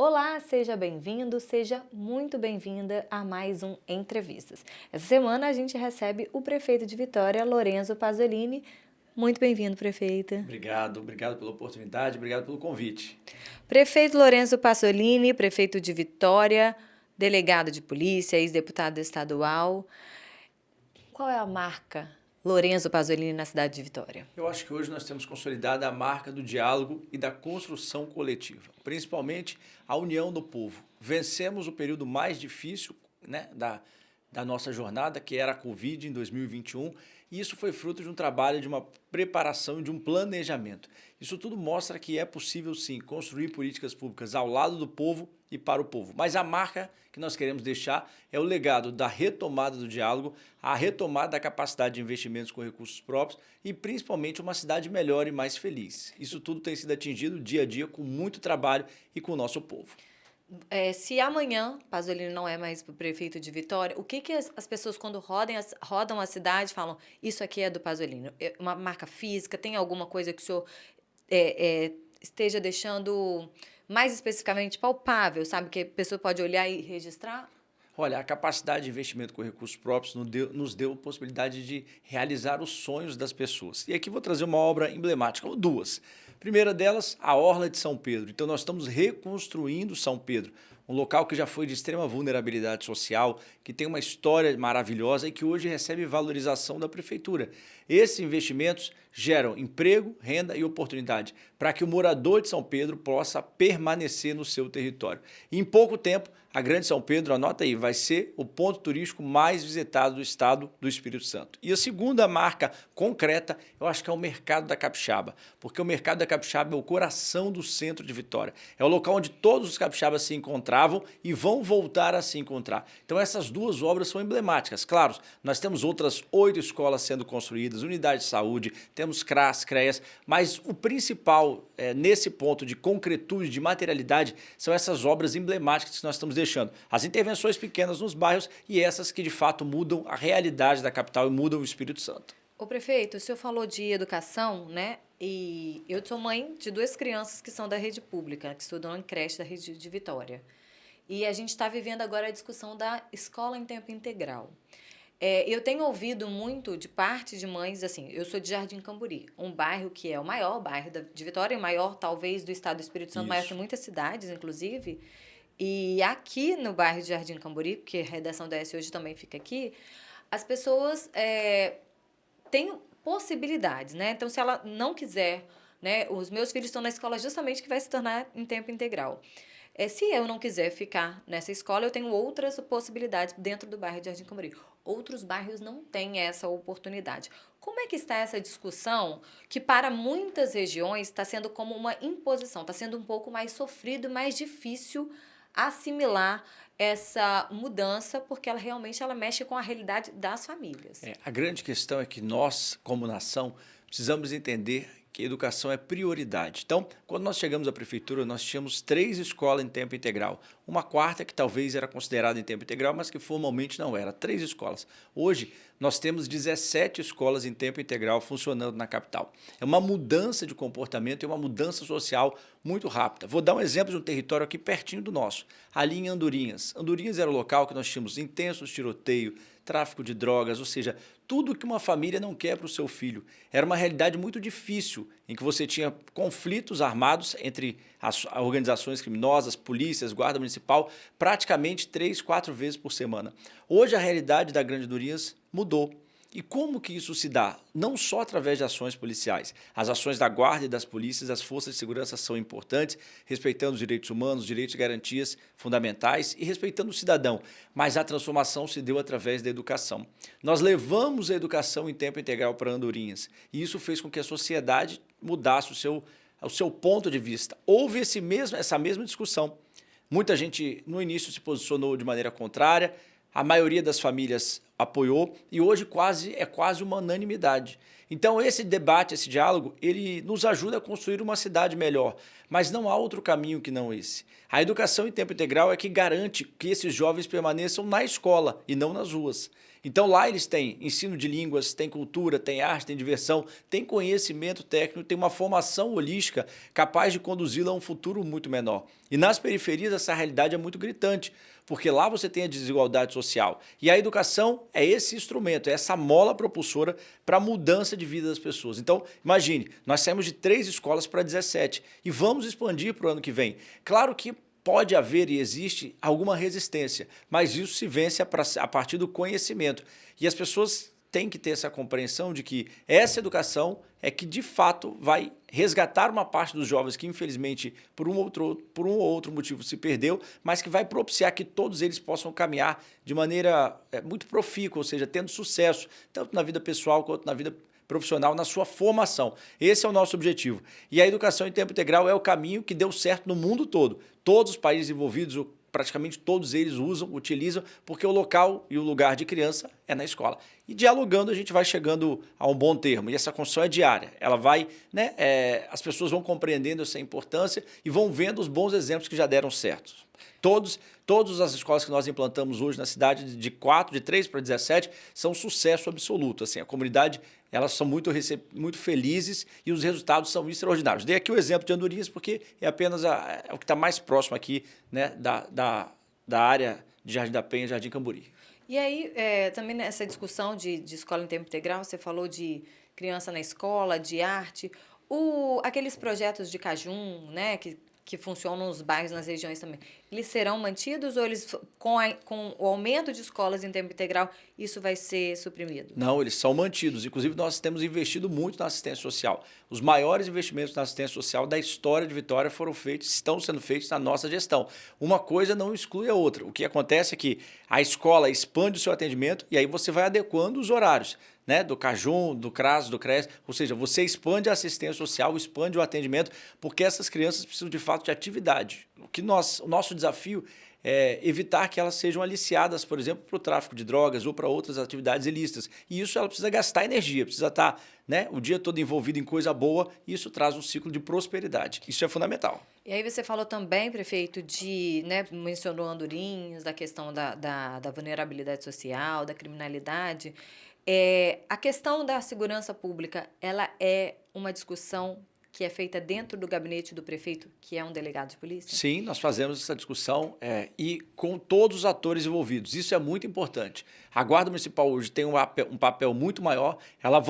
Olá, seja bem-vindo, seja muito bem-vinda a mais um Entrevistas. Essa semana a gente recebe o prefeito de Vitória, Lorenzo Pasolini. Muito bem-vindo, prefeita. Obrigado pela oportunidade, obrigado pelo convite. Prefeito Lorenzo Pasolini, prefeito de Vitória, delegado de polícia, ex-deputado estadual. Qual é a marca Lorenzo Pasolini na cidade de Vitória? Eu acho que hoje nós temos consolidada a marca do diálogo e da construção coletiva, principalmente a união do povo. Vencemos o período mais difícil, né, da nossa jornada, que era a Covid em 2021, e isso foi fruto de um trabalho, de uma preparação e de um planejamento. Isso tudo mostra que é possível, sim, construir políticas públicas ao lado do povo e para o povo. Mas a marca que nós queremos deixar é o legado da retomada do diálogo, a retomada da capacidade de investimentos com recursos próprios e, principalmente, uma cidade melhor e mais feliz. Isso tudo tem sido atingido dia a dia com muito trabalho e com o nosso povo. Se amanhã Pasolini não é mais o prefeito de Vitória, o que as pessoas, quando rodam a cidade, falam, isso aqui é do Pasolini? É uma marca física? Tem alguma coisa que o senhor esteja deixando mais especificamente palpável, sabe? Que a pessoa pode olhar e registrar? Olha, a capacidade de investimento com recursos próprios nos deu a possibilidade de realizar os sonhos das pessoas. E aqui vou trazer uma obra emblemática, ou duas. Primeira delas, a Orla de São Pedro. Então nós estamos reconstruindo São Pedro, um local que já foi de extrema vulnerabilidade social, que tem uma história maravilhosa e que hoje recebe valorização da prefeitura. Esses investimentos geram emprego, renda e oportunidade para que o morador de São Pedro possa permanecer no seu território. E em pouco tempo, a Grande São Pedro, anota aí, vai ser o ponto turístico mais visitado do estado do Espírito Santo. E a segunda marca concreta, eu acho que é o Mercado da Capixaba, porque o Mercado da Capixaba é o coração do centro de Vitória. É o local onde todos os capixabas se encontravam e vão voltar a se encontrar. Então essas duas obras são emblemáticas. Claro, nós temos outras 8 escolas sendo construídas, unidades de saúde, temos CRAS, CREAS, mas o principal nesse ponto de concretude, de materialidade, são essas obras emblemáticas que nós estamos deixando. As intervenções pequenas nos bairros e essas que de fato mudam a realidade da capital e mudam o Espírito Santo. Ô prefeito, o senhor falou de educação, né? E eu sou mãe de 2 crianças que são da rede pública, que estudam em creche da rede de Vitória. E a gente está vivendo agora a discussão da escola em tempo integral. Eu tenho ouvido muito de parte de mães, assim, eu sou de Jardim Camburi, um bairro que é o maior bairro de Vitória, o maior talvez do estado do Espírito Santo, maior que Isso. muitas cidades, inclusive. E aqui no bairro de Jardim Camburi, porque a redação da S hoje também fica aqui, as pessoas têm possibilidades, né? Então, se ela não quiser, né? Os meus filhos estão na escola justamente que vai se tornar em tempo integral. Se eu não quiser ficar nessa escola, eu tenho outras possibilidades dentro do bairro de Jardim Cambori. Outros bairros não têm essa oportunidade. Como é que está essa discussão que para muitas regiões está sendo como uma imposição, está sendo um pouco mais sofrido, mais difícil assimilar essa mudança, porque ela mexe com a realidade das famílias. A grande questão é que nós, como nação, precisamos entender que a educação é prioridade. Então, quando nós chegamos à prefeitura, nós tínhamos 3 escolas em tempo integral. Uma quarta que talvez era considerada em tempo integral, mas que formalmente não era. 3 escolas. Hoje, nós temos 17 escolas em tempo integral funcionando na capital. É uma mudança de comportamento e uma mudança social muito rápida. Vou dar um exemplo de um território aqui pertinho do nosso, ali em Andorinhas. Andorinhas era o local que nós tínhamos intensos tiroteio, tráfico de drogas, ou seja, tudo que uma família não quer para o seu filho. Era uma realidade muito difícil, em que você tinha conflitos armados entre as organizações criminosas, polícias, guarda municipal, praticamente 3, 4 vezes por semana. Hoje a realidade da Grande Andorinhas mudou. E como que isso se dá? Não só através de ações policiais. As ações da guarda e das polícias, as forças de segurança são importantes, respeitando os direitos humanos, direitos e garantias fundamentais e respeitando o cidadão. Mas a transformação se deu através da educação. Nós levamos a educação em tempo integral para Andorinhas e isso fez com que a sociedade mudasse o seu ponto de vista. Houve essa mesma discussão. Muita gente no início se posicionou de maneira contrária, a maioria das famílias apoiou e hoje é quase uma unanimidade. Então, esse debate, esse diálogo, ele nos ajuda a construir uma cidade melhor, mas não há outro caminho que não esse. A educação em tempo integral é que garante que esses jovens permaneçam na escola e não nas ruas. Então, lá eles têm ensino de línguas, tem cultura, tem arte, tem diversão, tem conhecimento técnico, tem uma formação holística capaz de conduzi-la a um futuro muito menor. E nas periferias essa realidade é muito gritante, porque lá você tem a desigualdade social. E a educação é esse instrumento, é essa mola propulsora para a mudança de vida das pessoas. Então, imagine, nós saímos de 3 escolas para 17 e vamos expandir para o ano que vem. Claro que pode haver e existe alguma resistência, mas isso se vence a partir do conhecimento. E as pessoas têm que ter essa compreensão de que essa educação é que, de fato, vai resgatar uma parte dos jovens que, infelizmente, por um ou outro motivo se perdeu, mas que vai propiciar que todos eles possam caminhar de maneira muito profícua, ou seja, tendo sucesso, tanto na vida pessoal quanto na vida profissional, na sua formação. Esse é o nosso objetivo. E a educação em tempo integral é o caminho que deu certo no mundo todo. Todos os países envolvidos, praticamente todos eles utilizam, porque o local e o lugar de criança é na escola. E dialogando a gente vai chegando a um bom termo. E essa construção é diária. Ela vai, as pessoas vão compreendendo essa importância e vão vendo os bons exemplos que já deram certo. Todas as escolas que nós implantamos hoje na cidade, de 3 para 17, são um sucesso absoluto. Assim, a comunidade, elas são muito felizes e os resultados são extraordinários. Dei aqui o exemplo de Andorinhas porque é apenas o que está mais próximo aqui, né, da área de Jardim da Penha e Jardim Camburi. E aí, também nessa discussão de escola em tempo integral, você falou de criança na escola, de arte, aqueles projetos de Cajum, né, que funcionam nos bairros, nas regiões também, eles serão mantidos ou eles, com o aumento de escolas em tempo integral, isso vai ser suprimido? Não, eles são mantidos. Inclusive, nós temos investido muito na assistência social. Os maiores investimentos na assistência social da história de Vitória estão sendo feitos na nossa gestão. Uma coisa não exclui a outra. O que acontece é que a escola expande o seu atendimento e aí você vai adequando os horários, né, do Cajum, do CRAS, do CRES, ou seja, você expande a assistência social, expande o atendimento, porque essas crianças precisam de fato de atividade. O nosso desafio é evitar que elas sejam aliciadas, por exemplo, para o tráfico de drogas ou para outras atividades ilícitas. E isso ela precisa gastar energia, precisa estar, né, o dia todo envolvido em coisa boa, e isso traz um ciclo de prosperidade. Isso é fundamental. E aí você falou também, prefeito, mencionou Andorinhas, da questão da vulnerabilidade social, da criminalidade. A questão da segurança pública, ela é uma discussão que é feita dentro do gabinete do prefeito, que é um delegado de polícia? Sim, nós fazemos essa discussão e com todos os atores envolvidos. Isso é muito importante. A Guarda Municipal hoje tem um papel muito maior, ela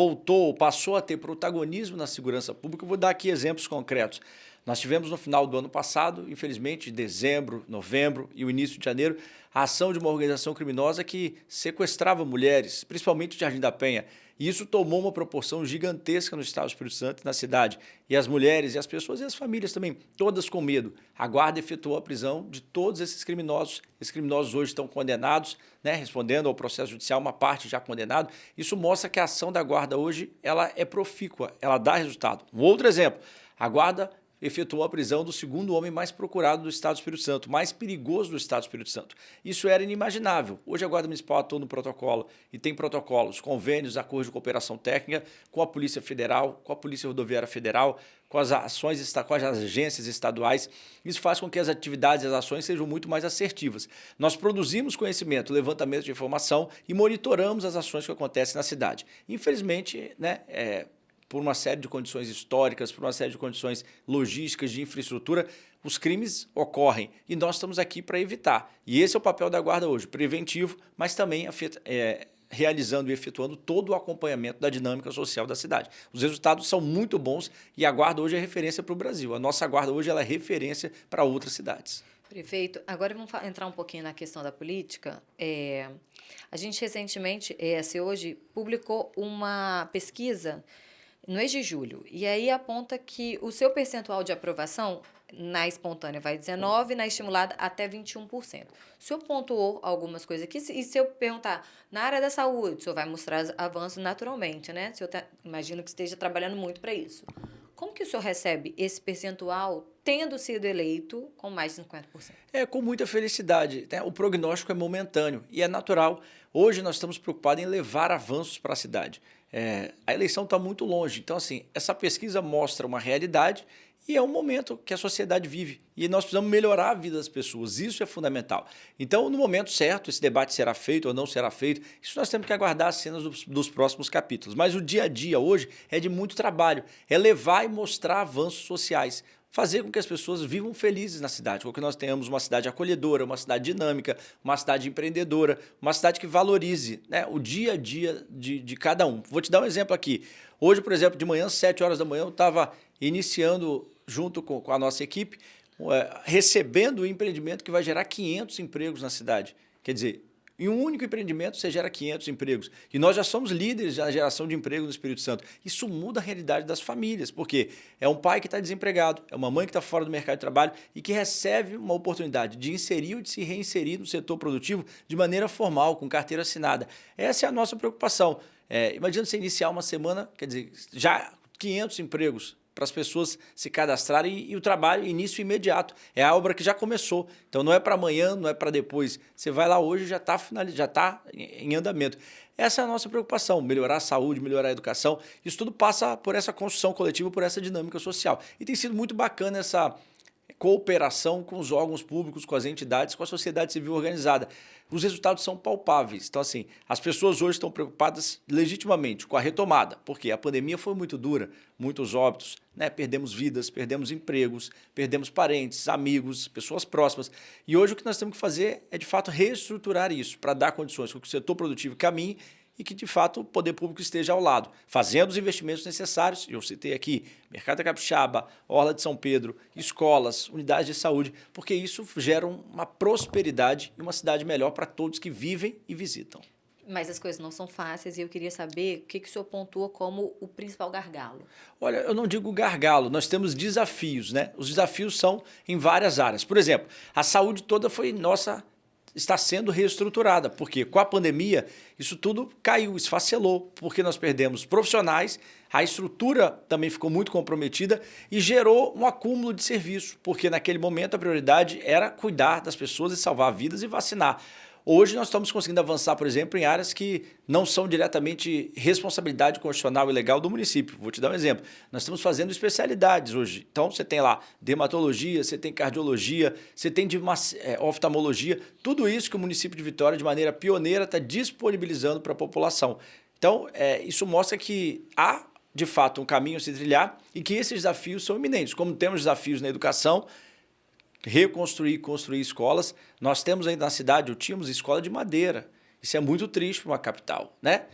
passou a ter protagonismo na segurança pública. Eu vou dar aqui exemplos concretos. Nós tivemos no final do ano passado, infelizmente, dezembro, novembro e o início de janeiro, a ação de uma organização criminosa que sequestrava mulheres, principalmente de Jardim da Penha. E isso tomou uma proporção gigantesca no estado do Espírito Santo e na cidade. E as mulheres e as pessoas e as famílias também, todas com medo. A Guarda efetuou a prisão de todos esses criminosos. Esses criminosos hoje estão condenados, né, respondendo ao processo judicial, uma parte já condenada. Isso mostra que a ação da Guarda hoje ela é profícua, ela dá resultado. Um outro exemplo, a Guarda efetuou a prisão do segundo homem mais procurado do estado do Espírito Santo, mais perigoso do estado do Espírito Santo. Isso era inimaginável. Hoje a Guarda Municipal atua no protocolo e tem protocolos, convênios, acordos de cooperação técnica com a Polícia Federal, com a Polícia Rodoviária Federal, com as agências estaduais. Isso faz com que as atividades e as ações sejam muito mais assertivas. Nós produzimos conhecimento, levantamento de informação e monitoramos as ações que acontecem na cidade. Infelizmente, por uma série de condições históricas, por uma série de condições logísticas, de infraestrutura, os crimes ocorrem e nós estamos aqui para evitar. E esse é o papel da Guarda hoje, preventivo, mas também realizando e efetuando todo o acompanhamento da dinâmica social da cidade. Os resultados são muito bons e a Guarda hoje é referência para o Brasil. A nossa Guarda hoje ela é referência para outras cidades. Prefeito, agora vamos entrar um pouquinho na questão da política. A gente recentemente, hoje, publicou uma pesquisa no mês de julho, e aí aponta que o seu percentual de aprovação na espontânea vai 19%, na estimulada até 21%. O senhor pontuou algumas coisas aqui, e se eu perguntar, na área da saúde, o senhor vai mostrar avanços naturalmente, né? O senhor imagino que esteja trabalhando muito para isso. Como que o senhor recebe esse percentual tendo sido eleito com mais de 50%? Com muita felicidade, né? O prognóstico é momentâneo e é natural. Hoje nós estamos preocupados em levar avanços para a cidade. a eleição está muito longe. Então, assim, essa pesquisa mostra uma realidade e é um momento que a sociedade vive. E nós precisamos melhorar a vida das pessoas. Isso é fundamental. Então, no momento certo, esse debate será feito ou não será feito. Isso nós temos que aguardar as cenas dos próximos capítulos. Mas o dia a dia hoje é de muito trabalho. É levar e mostrar avanços sociais. Fazer com que as pessoas vivam felizes na cidade, com que nós tenhamos uma cidade acolhedora, uma cidade dinâmica, uma cidade empreendedora, uma cidade que valorize, né, o dia a dia de cada um. Vou te dar um exemplo aqui. Hoje, por exemplo, de manhã, 7 horas da manhã, eu estava iniciando, junto com a nossa equipe, recebendo um empreendimento que vai gerar 500 empregos na cidade. Quer dizer, em um único empreendimento você gera 500 empregos. E nós já somos líderes na geração de emprego no Espírito Santo. Isso muda a realidade das famílias, porque é um pai que está desempregado, é uma mãe que está fora do mercado de trabalho e que recebe uma oportunidade de inserir ou de se reinserir no setor produtivo de maneira formal, com carteira assinada. Essa é a nossa preocupação. Imagina você iniciar uma semana, quer dizer, já 500 empregos para as pessoas se cadastrarem e o trabalho, início imediato. É a obra que já começou. Então não é para amanhã, não é para depois. Você vai lá hoje e já está já tá em andamento. Essa é a nossa preocupação, melhorar a saúde, melhorar a educação. Isso tudo passa por essa construção coletiva, por essa dinâmica social. E tem sido muito bacana essa cooperação com os órgãos públicos, com as entidades, com a sociedade civil organizada. Os resultados são palpáveis. Então, assim, as pessoas hoje estão preocupadas legitimamente com a retomada, porque a pandemia foi muito dura, muitos óbitos, né? Perdemos vidas, perdemos empregos, perdemos parentes, amigos, pessoas próximas. E hoje o que nós temos que fazer é, de fato, reestruturar isso para dar condições para que o setor produtivo caminhe e que, de fato, o poder público esteja ao lado, fazendo os investimentos necessários. Eu citei aqui Mercado da Capixaba, Orla de São Pedro, escolas, unidades de saúde, porque isso gera uma prosperidade e uma cidade melhor para todos que vivem e visitam. Mas as coisas não são fáceis e eu queria saber o que o senhor pontua como o principal gargalo. Olha, eu não digo gargalo, nós temos desafios, né? Os desafios são em várias áreas. Por exemplo, a saúde toda está sendo reestruturada, porque com a pandemia isso tudo caiu, esfacelou, porque nós perdemos profissionais, a estrutura também ficou muito comprometida e gerou um acúmulo de serviço, porque naquele momento a prioridade era cuidar das pessoas e salvar vidas e vacinar. Hoje nós estamos conseguindo avançar, por exemplo, em áreas que não são diretamente responsabilidade constitucional e legal do município. Vou te dar um exemplo. Nós estamos fazendo especialidades hoje. Então, você tem lá dermatologia, você tem cardiologia, você tem oftalmologia, tudo isso que o município de Vitória, de maneira pioneira, está disponibilizando para a população. Então, isso mostra que há, de fato, um caminho a se trilhar e que esses desafios são iminentes. Como temos desafios na educação, reconstruir e construir escolas. Nós temos ainda na cidade, tínhamos escola de madeira. Isso é muito triste para uma capital, né?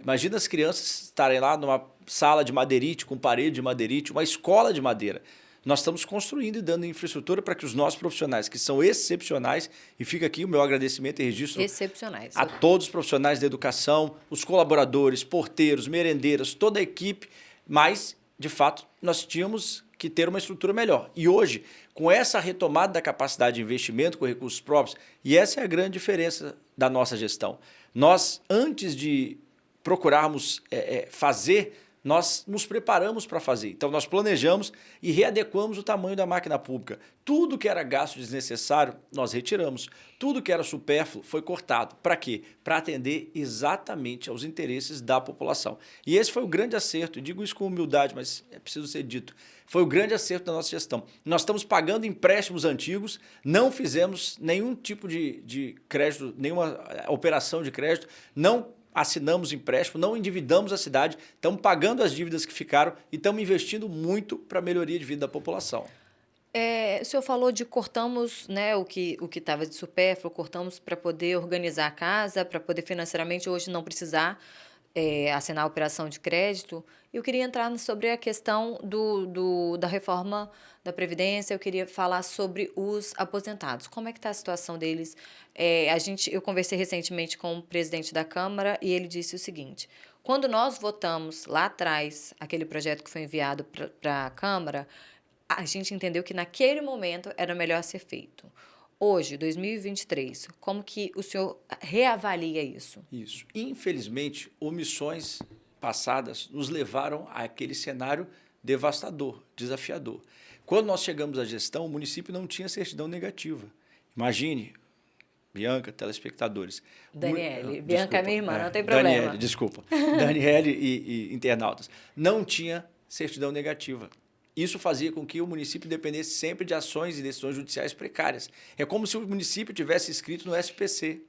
Imagina as crianças estarem lá numa sala de madeirite, com parede de madeirite, uma escola de madeira. Nós estamos construindo e dando infraestrutura para que os nossos profissionais, que são excepcionais, e fica aqui o meu agradecimento e registro Excepcionais. a todos os profissionais da educação, os colaboradores, porteiros, merendeiras, toda a equipe, mas, de fato, nós tínhamos que ter uma estrutura melhor. E hoje, com essa retomada da capacidade de investimento com recursos próprios, e essa é a grande diferença da nossa gestão. Nós, antes de procurarmos fazer, nós nos preparamos para fazer. Então, nós planejamos e readequamos o tamanho da máquina pública. Tudo que era gasto desnecessário, nós retiramos. Tudo que era supérfluo foi cortado. Para quê? Para atender exatamente aos interesses da população. E esse foi o grande acerto. Eu digo isso com humildade, mas é preciso ser dito. Foi o grande acerto da nossa gestão. Nós estamos pagando empréstimos antigos, não fizemos nenhum tipo de crédito, nenhuma operação de crédito, não assinamos empréstimo, não endividamos a cidade, estamos pagando as dívidas que ficaram e estamos investindo muito para a melhoria de vida da população. O senhor falou de cortamos, né, o que estava de supérfluo, cortamos para poder organizar a casa, para poder financeiramente hoje não precisar assinar a operação de crédito. Eu queria entrar sobre a questão da reforma da Previdência, eu queria falar sobre os aposentados. Como é que está a situação deles? Eu conversei recentemente com o presidente da Câmara e ele disse o seguinte: quando nós votamos lá atrás aquele projeto que foi enviado para a Câmara, a gente entendeu que naquele momento era melhor ser feito. Hoje, 2023, como que o senhor reavalia isso? Isso. Infelizmente, omissões passadas nos levaram àquele cenário devastador, desafiador. Quando nós chegamos à gestão, o município não tinha certidão negativa. Imagine, Bianca, telespectadores. Daniele. Bianca é minha irmã, não tem Daniele, problema. desculpa. Daniele e internautas. Não tinha certidão negativa. Isso fazia com que o município dependesse sempre de ações e decisões judiciais precárias. É como se o município tivesse inscrito no SPC.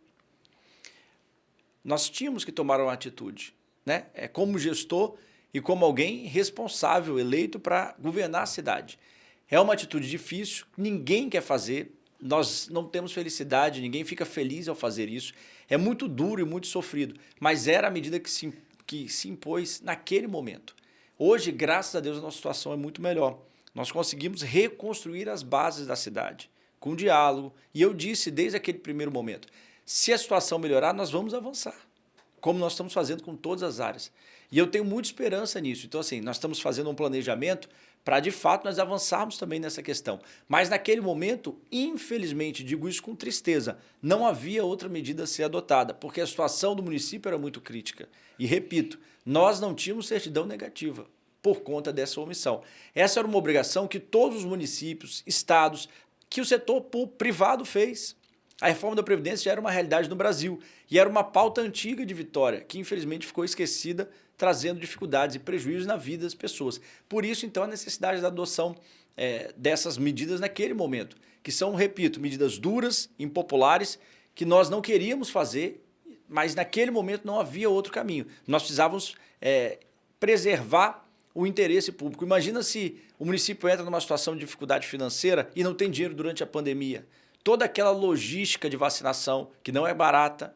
Nós tínhamos que tomar uma atitude, né? É como gestor e como alguém responsável, eleito para governar a cidade. É uma atitude difícil, ninguém quer fazer, nós não temos felicidade, ninguém fica feliz ao fazer isso. É muito duro e muito sofrido, mas era a medida que se impôs naquele momento. Hoje, graças a Deus, a nossa situação é muito melhor. Nós conseguimos reconstruir as bases da cidade, com diálogo. E eu disse desde aquele primeiro momento, se a situação melhorar, nós vamos avançar, como nós estamos fazendo com todas as áreas. E eu tenho muita esperança nisso. Então, assim, nós estamos fazendo um planejamento para, de fato, nós avançarmos também nessa questão. Mas, naquele momento, infelizmente, digo isso com tristeza, não havia outra medida a ser adotada, porque a situação do município era muito crítica. E, repito, nós não tínhamos certidão negativa por conta dessa omissão. Essa era uma obrigação que todos os municípios, estados, que o setor privado fez. A reforma da Previdência já era uma realidade no Brasil e era uma pauta antiga de Vitória, que infelizmente ficou esquecida, trazendo dificuldades e prejuízos na vida das pessoas. Por isso, então, a necessidade da adoção dessas medidas naquele momento, que são, repito, medidas duras, impopulares, que nós não queríamos fazer, mas naquele momento não havia outro caminho. Nós precisávamos preservar o interesse público. Imagina se o município entra numa situação de dificuldade financeira e não tem dinheiro durante a pandemia. Toda aquela logística de vacinação, que não é barata.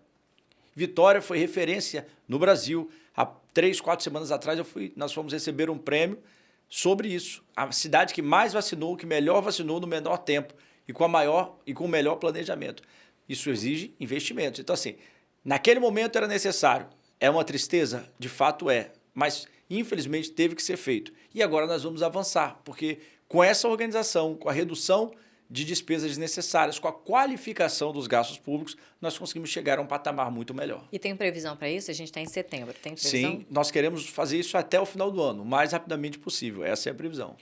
Vitória foi referência no Brasil. Há 3, 4 semanas atrás nós fomos receber um prêmio sobre isso. A cidade que mais vacinou, que melhor vacinou no menor tempo e com o melhor planejamento. Isso exige investimentos. Então, assim, naquele momento era necessário. É uma tristeza? De fato é. Mas, infelizmente, teve que ser feito. E agora nós vamos avançar, porque com essa organização, com a redução de despesas desnecessárias, com a qualificação dos gastos públicos, nós conseguimos chegar a um patamar muito melhor. E tem previsão para isso? A gente está em setembro. Tem previsão? Sim, nós queremos fazer isso até o final do ano, o mais rapidamente possível. Essa é a previsão.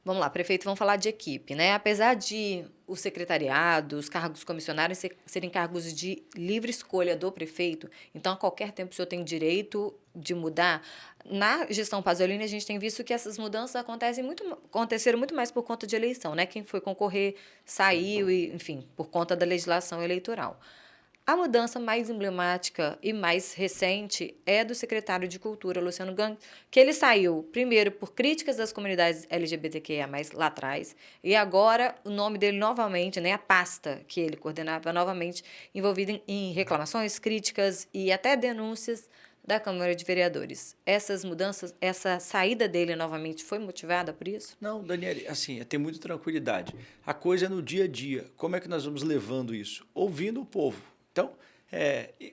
Vamos lá, prefeito, vamos falar de equipe, né? Apesar de o secretariado, os cargos comissionários serem cargos de livre escolha do prefeito, então a qualquer tempo o senhor tem direito de mudar. Na gestão Pasolini, a gente tem visto que essas mudanças aconteceram muito mais por conta de eleição, né? Quem foi concorrer saiu, e, enfim, por conta da legislação eleitoral. A mudança mais emblemática e mais recente é do secretário de Cultura, Luciano Gang, que ele saiu, primeiro, por críticas das comunidades LGBTQIA+, lá atrás, e agora o nome dele novamente, né, a pasta que ele coordenava, novamente envolvida em reclamações, críticas e até denúncias da Câmara de Vereadores. Essas mudanças, essa saída dele novamente foi motivada por isso? Não, Daniele, assim, tem muita tranquilidade. A coisa é no dia a dia. Como é que nós vamos levando isso? Ouvindo o povo. Então,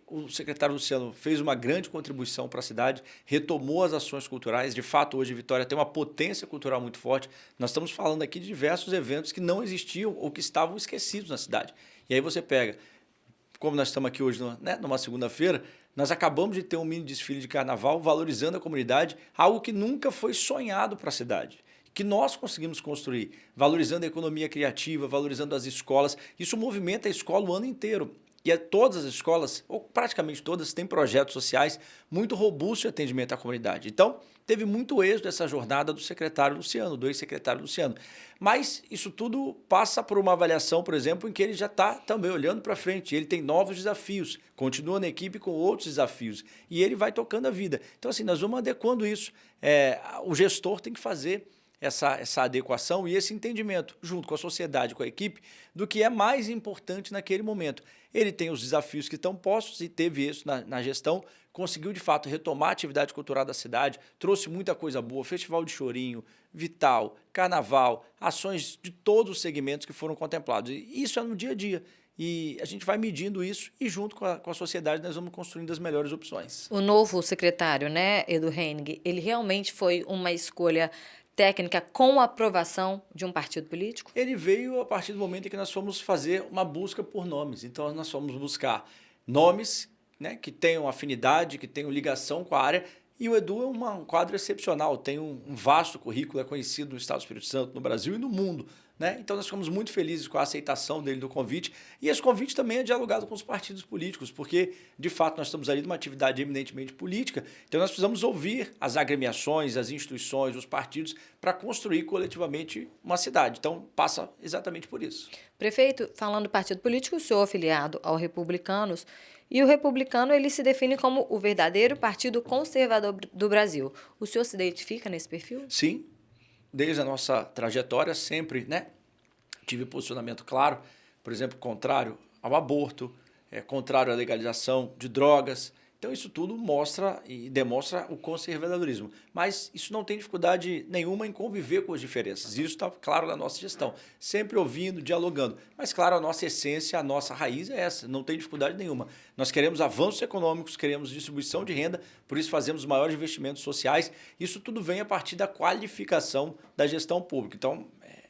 o secretário Luciano fez uma grande contribuição para a cidade, retomou as ações culturais. De fato, hoje Vitória tem uma potência cultural muito forte. Nós estamos falando aqui de diversos eventos que não existiam ou que estavam esquecidos na cidade. E aí você pega, como nós estamos aqui hoje, numa segunda-feira, nós acabamos de ter um mini desfile de carnaval valorizando a comunidade, algo que nunca foi sonhado para a cidade, que nós conseguimos construir, valorizando a economia criativa, valorizando as escolas. Isso movimenta a escola o ano inteiro. E todas as escolas, ou praticamente todas, têm projetos sociais muito robustos de atendimento à comunidade. Então, teve muito êxito essa jornada do secretário Luciano, do ex-secretário Luciano. Mas isso tudo passa por uma avaliação, por exemplo, em que ele já está também olhando para frente. Ele tem novos desafios, continua na equipe com outros desafios. E ele vai tocando a vida. Então, assim, nós vamos adequando isso. O gestor tem que fazer essa adequação e esse entendimento, junto com a sociedade, com a equipe, do que é mais importante naquele momento. Ele tem os desafios que estão postos e teve isso na gestão, conseguiu de fato retomar a atividade cultural da cidade, trouxe muita coisa boa, Festival de Chorinho, Vital, Carnaval, ações de todos os segmentos que foram contemplados. E isso é no dia a dia. E a gente vai medindo isso e junto com a sociedade nós vamos construindo as melhores opções. O novo secretário, né, Edu Henning, ele realmente foi uma escolha técnica com aprovação de um partido político? Ele veio a partir do momento em que nós fomos fazer uma busca por nomes. Então, nós fomos buscar nomes, né, que tenham afinidade, que tenham ligação com a área. E o Edu é um quadro excepcional, tem um vasto currículo, é conhecido no Estado do Espírito Santo, no Brasil e no mundo. né? Então, nós ficamos muito felizes com a aceitação dele do convite. E esse convite também é dialogado com os partidos políticos, porque, de fato, nós estamos ali numa atividade eminentemente política, então nós precisamos ouvir as agremiações, as instituições, os partidos, para construir coletivamente uma cidade. Então, passa exatamente por isso. Prefeito, falando do partido político, o senhor é afiliado ao Republicanos, e o Republicano ele se define como o verdadeiro partido conservador do Brasil. O senhor se identifica nesse perfil? Sim, desde a nossa trajetória sempre, né, tive posicionamento claro, por exemplo, contrário ao aborto, contrário à legalização de drogas. Então, isso tudo mostra e demonstra o conservadorismo. Mas isso não tem dificuldade nenhuma em conviver com as diferenças. Isso está claro na nossa gestão. Sempre ouvindo, dialogando. Mas, claro, a nossa essência, a nossa raiz é essa. Não tem dificuldade nenhuma. Nós queremos avanços econômicos, queremos distribuição de renda, por isso fazemos maiores investimentos sociais. Isso tudo vem a partir da qualificação da gestão pública. Então,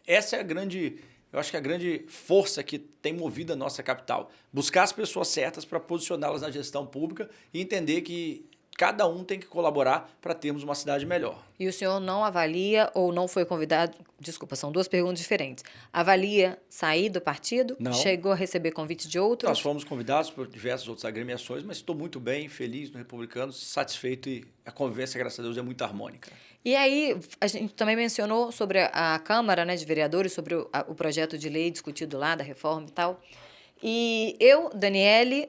essa é a grande... Eu acho que a grande força que tem movido a nossa capital. Buscar as pessoas certas para posicioná-las na gestão pública e entender que cada um tem que colaborar para termos uma cidade melhor. E o senhor não avalia ou não foi convidado... Desculpa, são duas perguntas diferentes. Avalia sair do partido? Não. Chegou a receber convite de outros? Nós fomos convidados por diversas outras agremiações, mas estou muito bem, feliz no Republicanos, satisfeito e a convivência, graças a Deus, é muito harmônica. E aí, a gente também mencionou sobre a Câmara, né, de Vereadores, sobre o projeto de lei discutido lá, da reforma e tal. E eu, Daniele,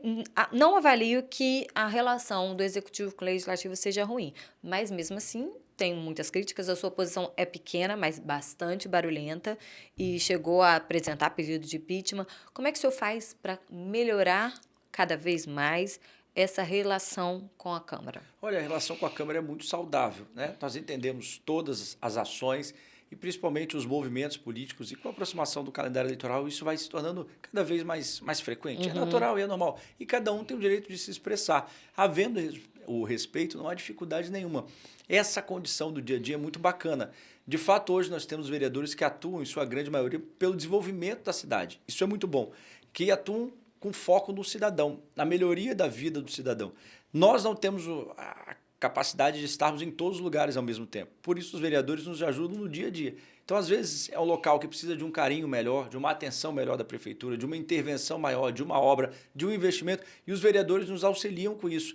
não avalio que a relação do Executivo com o Legislativo seja ruim. Mas, mesmo assim, tenho muitas críticas. A sua posição é pequena, mas bastante barulhenta. E chegou a apresentar pedido de impeachment. Como é que o senhor faz para melhorar cada vez mais essa relação com a Câmara? Olha, a relação com a Câmara é muito saudável, né? Nós entendemos todas as ações e principalmente os movimentos políticos e com a aproximação do calendário eleitoral isso vai se tornando cada vez mais frequente. É natural e é normal. E cada um tem o direito de se expressar. Havendo o respeito, não há dificuldade nenhuma. Essa condição do dia a dia é muito bacana. De fato, hoje nós temos vereadores que atuam, em sua grande maioria, pelo desenvolvimento da cidade. Isso é muito bom. Que atuam com foco no cidadão, na melhoria da vida do cidadão. Nós não temos a capacidade de estarmos em todos os lugares ao mesmo tempo. Por isso, os vereadores nos ajudam no dia a dia. Então, às vezes, é um local que precisa de um carinho melhor, de uma atenção melhor da prefeitura, de uma intervenção maior, de uma obra, de um investimento, e os vereadores nos auxiliam com isso,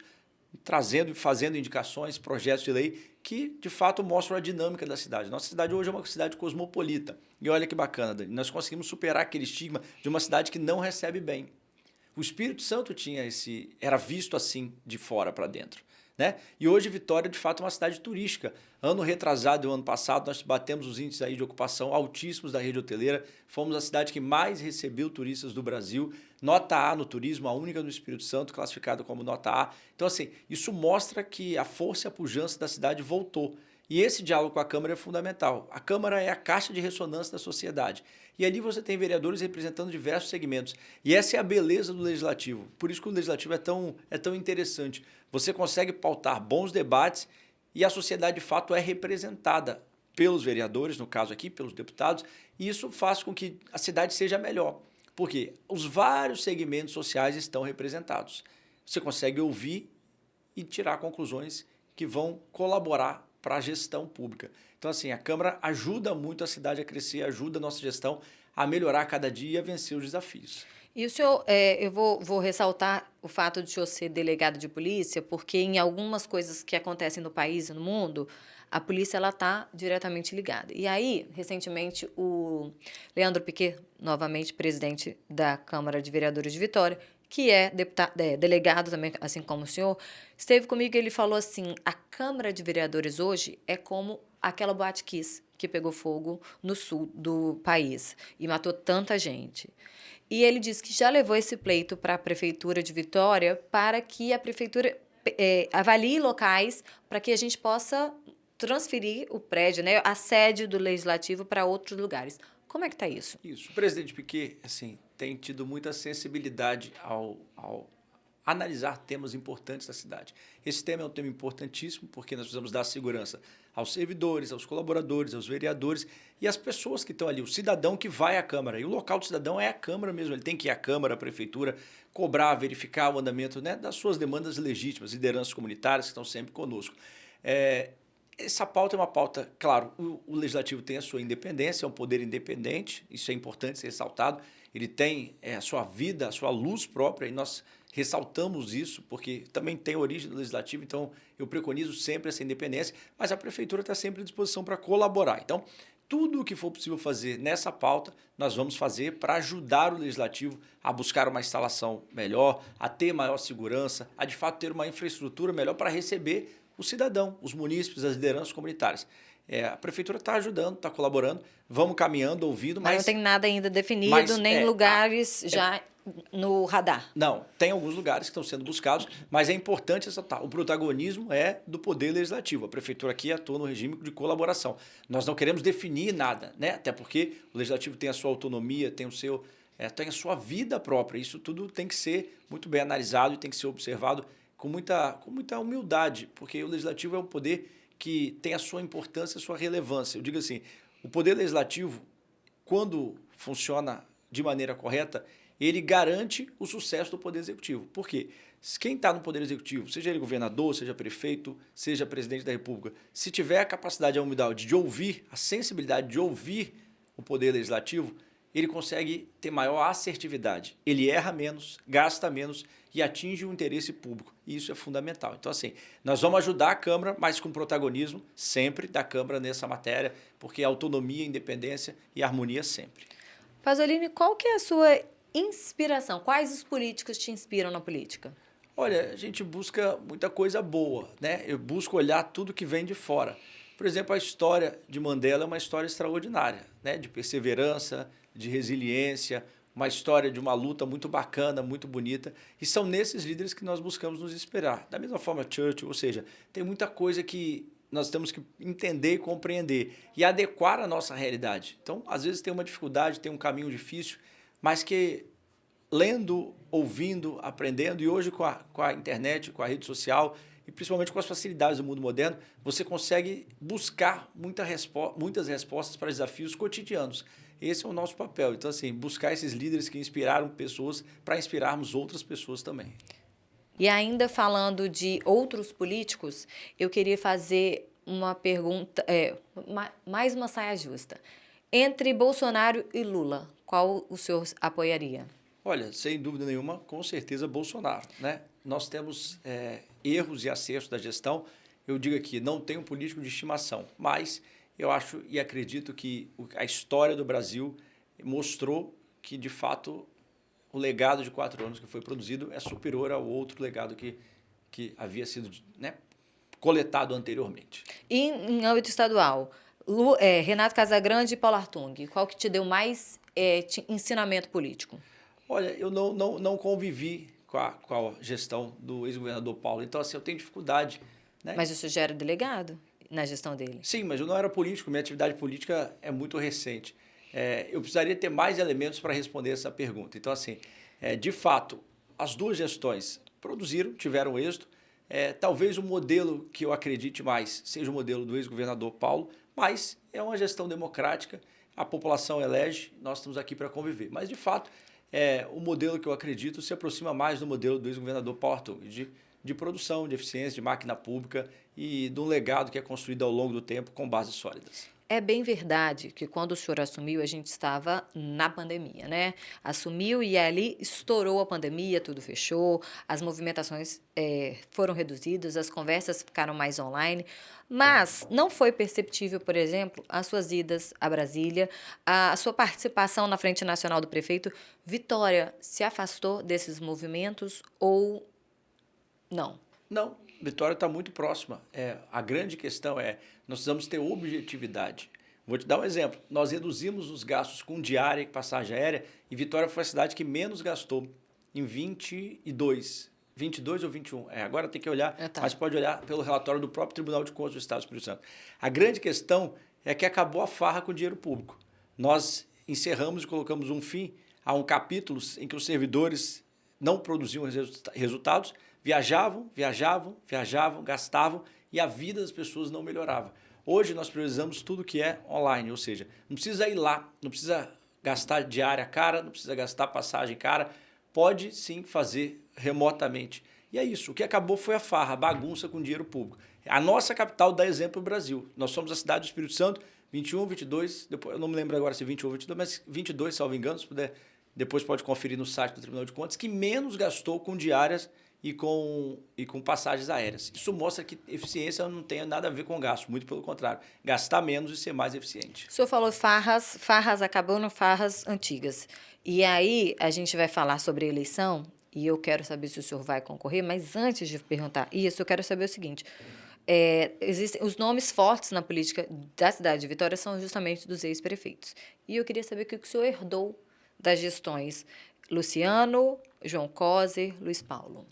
trazendo e fazendo indicações, projetos de lei que, de fato, mostram a dinâmica da cidade. Nossa cidade hoje é uma cidade cosmopolita. E olha que bacana, Dani, nós conseguimos superar aquele estigma de uma cidade que não recebe bem. O Espírito Santo era visto assim de fora para dentro, né? E hoje Vitória, de fato, é uma cidade turística. Ano retrasado e o ano passado, nós batemos os índices aí de ocupação altíssimos da rede hoteleira. Fomos a cidade que mais recebeu turistas do Brasil. Nota A no turismo, a única do Espírito Santo, classificada como nota A. Então, assim, isso mostra que a força e a pujança da cidade voltou. E esse diálogo com a Câmara é fundamental. A Câmara é a caixa de ressonância da sociedade. E ali você tem vereadores representando diversos segmentos. E essa é a beleza do Legislativo. Por isso que o Legislativo é tão interessante. Você consegue pautar bons debates e a sociedade, de fato, é representada pelos vereadores, no caso aqui, pelos deputados, e isso faz com que a cidade seja melhor. Porque os vários segmentos sociais estão representados. Você consegue ouvir e tirar conclusões que vão colaborar para a gestão pública. Então, assim, a Câmara ajuda muito a cidade a crescer, ajuda a nossa gestão a melhorar cada dia e a vencer os desafios. E o senhor, eu vou ressaltar o fato de o senhor ser delegado de polícia, porque em algumas coisas que acontecem no país e no mundo, a polícia ela está diretamente ligada. E aí, recentemente, o Leandro Piquet, novamente presidente da Câmara de Vereadores de Vitória, que é delegado também, assim como o senhor, esteve comigo e ele falou assim, a Câmara de Vereadores hoje é como aquela Boate Kiss que pegou fogo no sul do país e matou tanta gente. E ele disse que já levou esse pleito para a Prefeitura de Vitória para que a Prefeitura avalie locais para que a gente possa transferir o prédio, né, a sede do Legislativo para outros lugares. Como é que está isso? Isso. O presidente Piquet, assim, tem tido muita sensibilidade ao analisar temas importantes da cidade. Esse tema é um tema importantíssimo porque nós precisamos dar segurança aos servidores, aos colaboradores, aos vereadores e às pessoas que estão ali, o cidadão que vai à Câmara. E o local do cidadão é a Câmara mesmo, ele tem que ir à Câmara, à Prefeitura, cobrar, verificar o andamento, né, das suas demandas legítimas, lideranças comunitárias que estão sempre conosco. Essa pauta é uma pauta, claro, o legislativo tem a sua independência, é um poder independente, isso é importante ser ressaltado. Ele tem a sua vida, a sua luz própria, e nós ressaltamos isso, porque também tem origem do legislativo, então eu preconizo sempre essa independência, mas a prefeitura está sempre à disposição para colaborar. Então, tudo o que for possível fazer nessa pauta, nós vamos fazer para ajudar o legislativo a buscar uma instalação melhor, a ter maior segurança, a de fato ter uma infraestrutura melhor para receber o cidadão, os munícipes, as lideranças comunitárias. A prefeitura está ajudando, está colaborando, vamos caminhando, ouvindo, Mas não tem nada ainda definido, nem lugares já no radar. Não, tem alguns lugares que estão sendo buscados, mas é importante ressaltar, o protagonismo é do Poder Legislativo. A prefeitura aqui atua no regime de colaboração. Nós não queremos definir nada, né? Até porque o Legislativo tem a sua autonomia, tem a sua vida própria. Isso tudo tem que ser muito bem analisado e tem que ser observado com muita humildade, porque o Legislativo é um poder que tem a sua importância, a sua relevância. Eu digo assim, o Poder Legislativo, quando funciona de maneira correta, ele garante o sucesso do Poder Executivo. Por quê? Quem está no Poder Executivo, seja ele governador, seja prefeito, seja presidente da República, se tiver a capacidade, a humildade de ouvir, a sensibilidade de ouvir o Poder Legislativo, ele consegue ter maior assertividade. Ele erra menos, gasta menos e atinge o interesse público. E isso é fundamental. Então, assim, nós vamos ajudar a Câmara, mas com protagonismo sempre da Câmara nessa matéria, porque autonomia, independência e harmonia sempre. Pasolini, qual que é a sua inspiração? Quais os políticos te inspiram na política? Olha, a gente busca muita coisa boa, né? Eu busco olhar tudo que vem de fora. Por exemplo, a história de Mandela é uma história extraordinária, né? De perseverança, de resiliência, uma história de uma luta muito bacana, muito bonita. E são nesses líderes que nós buscamos nos inspirar. Da mesma forma, Churchill, ou seja, tem muita coisa que nós temos que entender e compreender e adequar à nossa realidade. Então, às vezes tem uma dificuldade, tem um caminho difícil, mas que lendo, ouvindo, aprendendo, e hoje com a internet, com a rede social, e principalmente com as facilidades do mundo moderno, você consegue buscar muitas respostas para desafios cotidianos. Esse é o nosso papel. Então, assim, buscar esses líderes que inspiraram pessoas para inspirarmos outras pessoas também. E ainda falando de outros políticos, eu queria fazer uma pergunta, mais uma saia justa. Entre Bolsonaro e Lula, qual o senhor apoiaria? Olha, sem dúvida nenhuma, com certeza Bolsonaro, né? Nós temos erros e acertos da gestão. Eu digo aqui, não tenho político de estimação, mas eu acho e acredito que a história do Brasil mostrou que, de fato, o legado de 4 anos que foi produzido é superior ao outro legado que havia sido, né, coletado anteriormente. E em âmbito estadual, Renato Casagrande e Paulo Artung, qual que te deu mais ensinamento político? Olha, eu não convivi com a gestão do ex-governador Paulo, então assim, eu tenho dificuldade. Né? Mas o senhor já era delegado na gestão dele? Sim, mas eu não era político, minha atividade política é muito recente. Eu precisaria ter mais elementos para responder essa pergunta. Então, assim, de fato, as duas gestões produziram, tiveram êxito. Talvez o modelo que eu acredite mais seja o modelo do ex-governador Paulo, mas é uma gestão democrática, a população elege, nós estamos aqui para conviver. Mas, de fato, o modelo que eu acredito se aproxima mais do modelo do ex-governador Paulo Artung, de produção, de eficiência, de máquina pública e de um legado que é construído ao longo do tempo com bases sólidas. É bem verdade que quando o senhor assumiu, a gente estava na pandemia, né? Assumiu e ali estourou a pandemia, tudo fechou, as movimentações foram reduzidas, as conversas ficaram mais online, mas não foi perceptível, por exemplo, as suas idas a Brasília, a sua participação na Frente Nacional do Prefeito. Vitória se afastou desses movimentos ou não? Não, Vitória está muito próxima. A grande questão nós precisamos ter objetividade. Vou te dar um exemplo. Nós reduzimos os gastos com diária e passagem aérea e Vitória foi a cidade que menos gastou em 22 ou 21. Agora tem que olhar, mas pode olhar pelo relatório do próprio Tribunal de Contas do Estado do Espírito Santo. A grande questão é que acabou a farra com o dinheiro público. Nós encerramos e colocamos um fim a um capítulo em que os servidores não produziam resultados, viajavam, gastavam e a vida das pessoas não melhorava. Hoje nós priorizamos tudo que é online, ou seja, não precisa ir lá, não precisa gastar diária cara, não precisa gastar passagem cara, pode sim fazer remotamente. E é isso, o que acabou foi a farra, a bagunça com dinheiro público. A nossa capital dá exemplo para o Brasil. Nós somos a cidade do Espírito Santo, 21, 22, depois, eu não me lembro agora se 21 ou 22, mas 22, salvo engano, se puder, depois pode conferir no site do Tribunal de Contas, que menos gastou com diárias e com passagens aéreas. Isso mostra que eficiência não tem nada a ver com gasto, muito pelo contrário. Gastar menos e ser mais eficiente. O senhor falou farras acabando farras antigas. E aí a gente vai falar sobre eleição, e eu quero saber se o senhor vai concorrer, mas antes de perguntar isso, eu quero saber o seguinte. Existem os nomes fortes na política da cidade de Vitória são justamente dos ex-prefeitos. E eu queria saber o que o senhor herdou das gestões Luciano, João Coser, Luiz Paulo.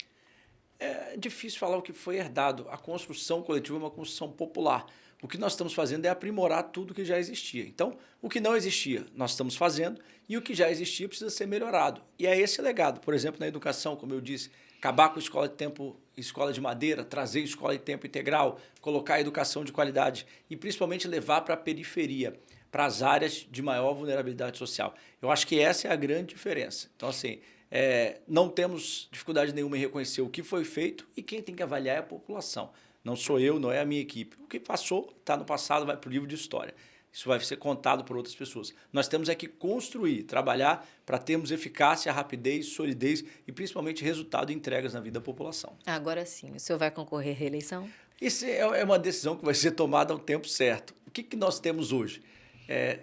É difícil falar o que foi herdado. A construção coletiva é uma construção popular. O que nós estamos fazendo é aprimorar tudo que já existia. Então, o que não existia, nós estamos fazendo, e o que já existia precisa ser melhorado. E é esse legado. Por exemplo, na educação, como eu disse, acabar com a escola de madeira, trazer escola de tempo integral, colocar a educação de qualidade e principalmente levar para a periferia, para as áreas de maior vulnerabilidade social. Eu acho que essa é a grande diferença. Então, assim, não temos dificuldade nenhuma em reconhecer o que foi feito e quem tem que avaliar é a população. Não sou eu, não é a minha equipe. O que passou, está no passado, vai para o livro de história. Isso vai ser contado por outras pessoas. Nós temos que construir, trabalhar para termos eficácia, rapidez, solidez e principalmente resultado e entregas na vida da população. Agora sim, o senhor vai concorrer à reeleição? Isso é uma decisão que vai ser tomada ao tempo certo. O que nós temos hoje?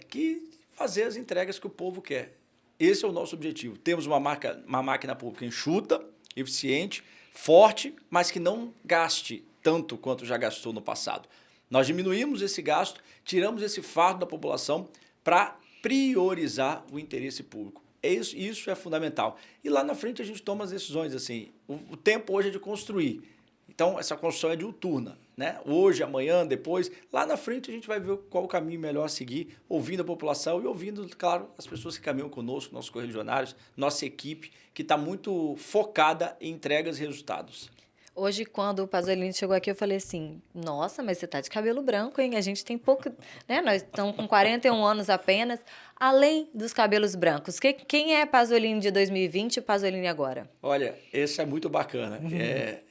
Que fazer as entregas que o povo quer. Esse é o nosso objetivo. Temos uma máquina pública enxuta, eficiente, forte, mas que não gaste tanto quanto já gastou no passado. Nós diminuímos esse gasto, tiramos esse fardo da população para priorizar o interesse público. Isso é fundamental. E lá na frente a gente toma as decisões. Assim, o tempo hoje é de construir. Então, essa construção é diuturna, né? Hoje, amanhã, depois. Lá na frente a gente vai ver qual o caminho melhor a seguir, ouvindo a população e ouvindo, claro, as pessoas que caminham conosco, nossos correligionários, nossa equipe, que está muito focada em entregas e resultados. Hoje, quando o Pasolini chegou aqui, eu falei assim, nossa, mas você tá de cabelo branco, hein? A gente tem pouco, né? Nós estamos com 41 anos apenas, além dos cabelos brancos. Quem é Pasolini de 2020 e Pasolini agora? Olha, esse é muito bacana.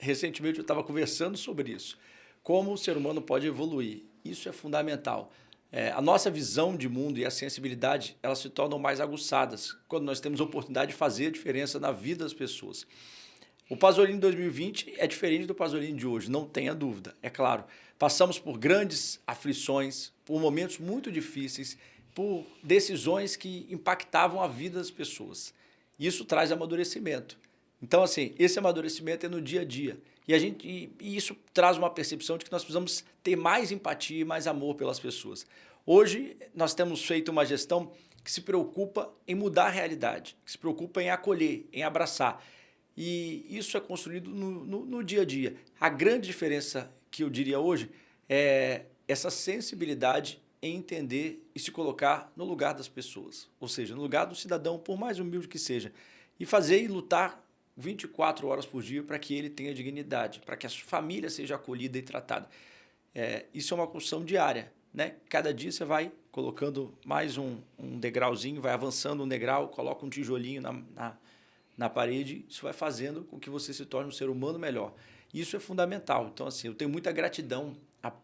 Recentemente eu estava conversando sobre isso. Como o ser humano pode evoluir. Isso é fundamental. A nossa visão de mundo e a sensibilidade, elas se tornam mais aguçadas quando nós temos a oportunidade de fazer a diferença na vida das pessoas. O Pasolini de 2020 é diferente do Pasolini de hoje, não tenha dúvida, é claro. Passamos por grandes aflições, por momentos muito difíceis, por decisões que impactavam a vida das pessoas. Isso traz amadurecimento. Então, assim, esse amadurecimento é no dia a dia. E isso traz uma percepção de que nós precisamos ter mais empatia e mais amor pelas pessoas. Hoje, nós temos feito uma gestão que se preocupa em mudar a realidade, que se preocupa em acolher, em abraçar. E isso é construído no dia a dia. A grande diferença que eu diria hoje é essa sensibilidade em entender e se colocar no lugar das pessoas, ou seja, no lugar do cidadão, por mais humilde que seja, e fazer e lutar 24 horas por dia para que ele tenha dignidade, para que a sua família seja acolhida e tratada. Isso é uma construção diária, né? Cada dia você vai colocando mais um degrauzinho, vai avançando um degrau, coloca um tijolinho na parede, isso vai fazendo com que você se torne um ser humano melhor. Isso é fundamental. Então, assim, eu tenho muita gratidão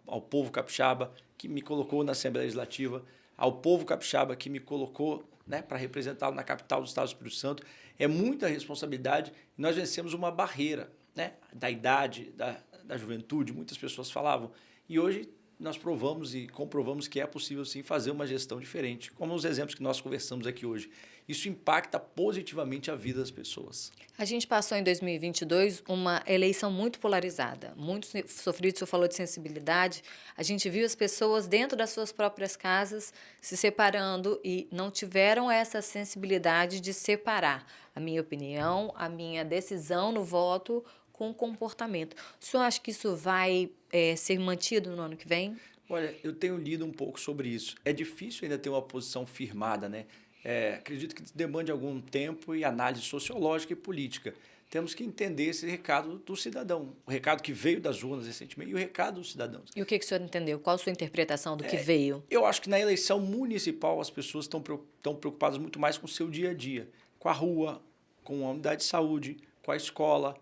ao povo capixaba que me colocou na Assembleia Legislativa, ao povo capixaba que me colocou, né, para representá-lo na capital do Estado do Espírito Santo. É muita responsabilidade e nós vencemos uma barreira, né, da idade, da juventude, muitas pessoas falavam. E hoje nós provamos e comprovamos que é possível, sim, fazer uma gestão diferente, como os exemplos que nós conversamos aqui hoje. Isso impacta positivamente a vida das pessoas. A gente passou em 2022 uma eleição muito polarizada, muito sofrida. O senhor falou de sensibilidade. A gente viu as pessoas dentro das suas próprias casas se separando e não tiveram essa sensibilidade de separar a minha opinião, a minha decisão no voto com o comportamento. O senhor acha que isso vai ser mantido no ano que vem? Olha, eu tenho lido um pouco sobre isso. É difícil ainda ter uma posição firmada, né? Acredito que demande algum tempo e análise sociológica e política. Temos que entender esse recado do cidadão, o recado que veio das urnas recentemente e o recado dos cidadãos. E o que o senhor entendeu? Qual a sua interpretação do que veio? Eu acho que na eleição municipal as pessoas estão preocupadas muito mais com o seu dia a dia, com a rua, com a unidade de saúde, com a escola,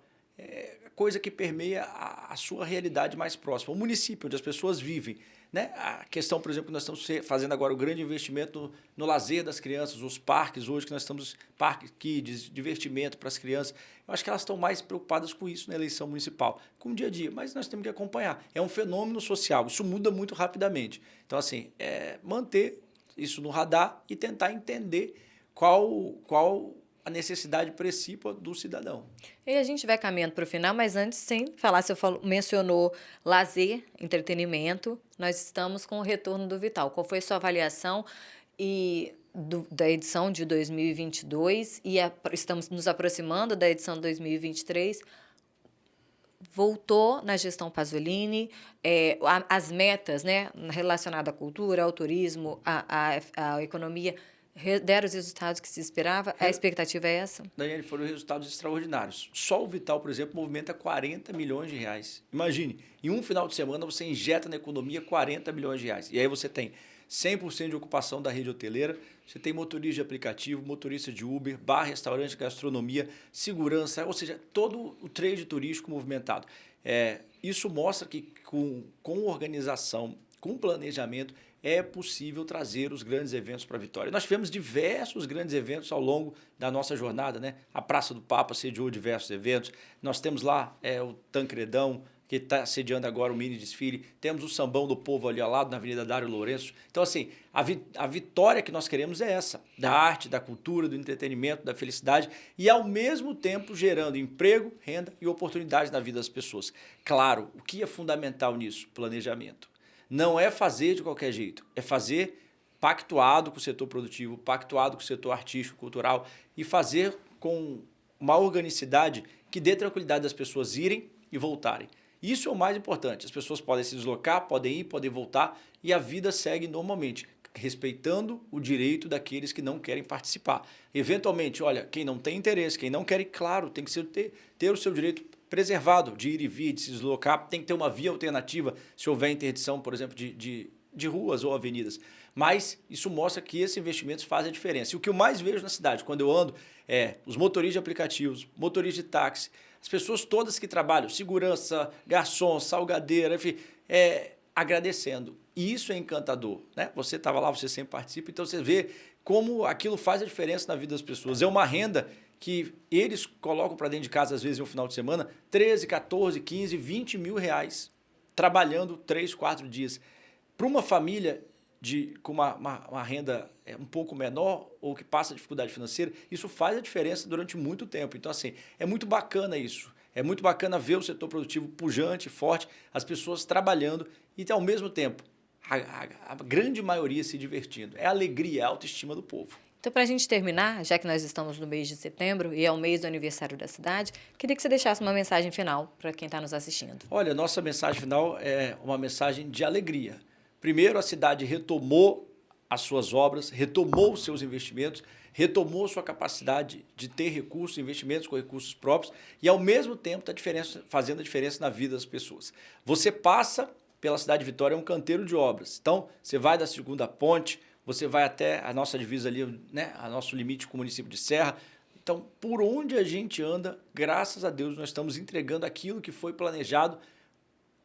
coisa que permeia a sua realidade mais próxima, o município onde as pessoas vivem. Né? A questão, por exemplo, nós estamos fazendo agora o grande investimento no lazer das crianças, os parques hoje que nós estamos, parques kids, divertimento para as crianças. Eu acho que elas estão mais preocupadas com isso na eleição municipal, com o dia a dia, mas nós temos que acompanhar. É um fenômeno social, isso muda muito rapidamente. Então, assim, manter isso no radar e tentar entender qual a necessidade principal do cidadão. E a gente vai caminhando para o final, mas antes, sem falar, mencionou lazer, entretenimento, nós estamos com o retorno do Vital. Qual foi a sua avaliação da edição de 2022 e estamos nos aproximando da edição de 2023? Voltou na gestão Pasolini, as metas, né, relacionadas à cultura, ao turismo, à economia, deram os resultados que se esperava? A expectativa é essa? Daniele, foram resultados extraordinários. Só o Vital, por exemplo, movimenta 40 milhões de reais. Imagine, em um final de semana você injeta na economia 40 milhões de reais. E aí você tem 100% de ocupação da rede hoteleira, você tem motorista de aplicativo, motorista de Uber, bar, restaurante, gastronomia, segurança, ou seja, todo o trade turístico movimentado. Isso mostra que com organização, com planejamento, é possível trazer os grandes eventos para a Vitória. Nós tivemos diversos grandes eventos ao longo da nossa jornada, né? A Praça do Papa sediou diversos eventos. Nós temos lá o Tancredão, que está sediando agora o mini desfile. Temos o Sambão do Povo ali ao lado, na Avenida Dário Lourenço. Então, assim, a vitória que nós queremos é essa, da arte, da cultura, do entretenimento, da felicidade e, ao mesmo tempo, gerando emprego, renda e oportunidades na vida das pessoas. Claro, o que é fundamental nisso? Planejamento. Não é fazer de qualquer jeito, é fazer pactuado com o setor produtivo, pactuado com o setor artístico, cultural e fazer com uma organicidade que dê tranquilidade das pessoas irem e voltarem. Isso é o mais importante. As pessoas podem se deslocar, podem ir, podem voltar e a vida segue normalmente, respeitando o direito daqueles que não querem participar. Eventualmente, olha, quem não tem interesse, quem não quer ir, claro, tem que ter o seu direito preservado de ir e vir, de se deslocar, tem que ter uma via alternativa se houver interdição, por exemplo, de ruas ou avenidas. Mas isso mostra que esses investimentos fazem a diferença. E o que eu mais vejo na cidade, quando eu ando, os motoristas de aplicativos, motoristas de táxi, as pessoas todas que trabalham, segurança, garçom, salgadeira, enfim, agradecendo. E isso é encantador, né? Você estava lá, você sempre participa, então você vê como aquilo faz a diferença na vida das pessoas. É uma renda que eles colocam para dentro de casa, às vezes, no final de semana, 13, 14, 15, 20 mil reais, trabalhando 3, 4 dias. Para uma família com uma renda um pouco menor ou que passa dificuldade financeira, isso faz a diferença durante muito tempo. Então, assim, é muito bacana isso. É muito bacana ver o setor produtivo pujante, forte, as pessoas trabalhando e, ao mesmo tempo, a grande maioria se divertindo. É a alegria, a autoestima do povo. Então, para a gente terminar, já que nós estamos no mês de setembro e é o mês do aniversário da cidade, queria que você deixasse uma mensagem final para quem está nos assistindo. Olha, nossa mensagem final é uma mensagem de alegria. Primeiro, a cidade retomou as suas obras, retomou os seus investimentos, retomou sua capacidade de ter recursos, investimentos com recursos próprios e, ao mesmo tempo, está fazendo a diferença na vida das pessoas. Você passa pela cidade de Vitória, é um canteiro de obras. Então, você vai da segunda ponte, você vai até a nossa divisa ali, né, a nosso limite com o município de Serra. Então, por onde a gente anda, graças a Deus, nós estamos entregando aquilo que foi planejado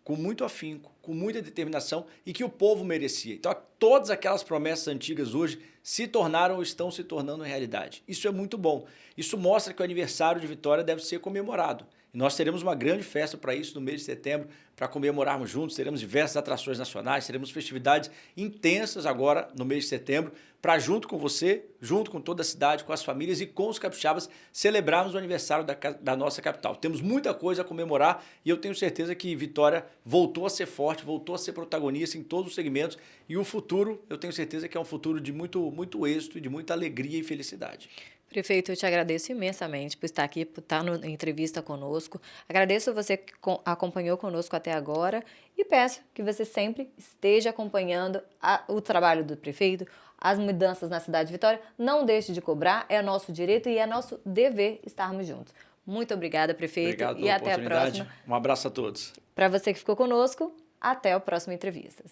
com muito afinco, com muita determinação e que o povo merecia. Então, todas aquelas promessas antigas hoje se tornaram ou estão se tornando realidade. Isso é muito bom. Isso mostra que o aniversário de Vitória deve ser comemorado. E nós teremos uma grande festa para isso no mês de setembro, para comemorarmos juntos. Teremos diversas atrações nacionais, teremos festividades intensas agora no mês de setembro, para junto com você, junto com toda a cidade, com as famílias e com os capixabas, celebrarmos o aniversário da nossa capital. Temos muita coisa a comemorar e eu tenho certeza que Vitória voltou a ser forte, voltou a ser protagonista em todos os segmentos e o futuro, eu tenho certeza que é um futuro de muito êxito e de muita alegria e felicidade. Prefeito, eu te agradeço imensamente por estar aqui, por estar em entrevista conosco. Agradeço você que acompanhou conosco até agora e peço que você sempre esteja acompanhando o trabalho do prefeito, as mudanças na cidade de Vitória. Não deixe de cobrar, é nosso direito e é nosso dever estarmos juntos. Muito obrigada, prefeito, Obrigado e até a próxima. Um abraço a todos. Para você que ficou conosco, até a próxima entrevista.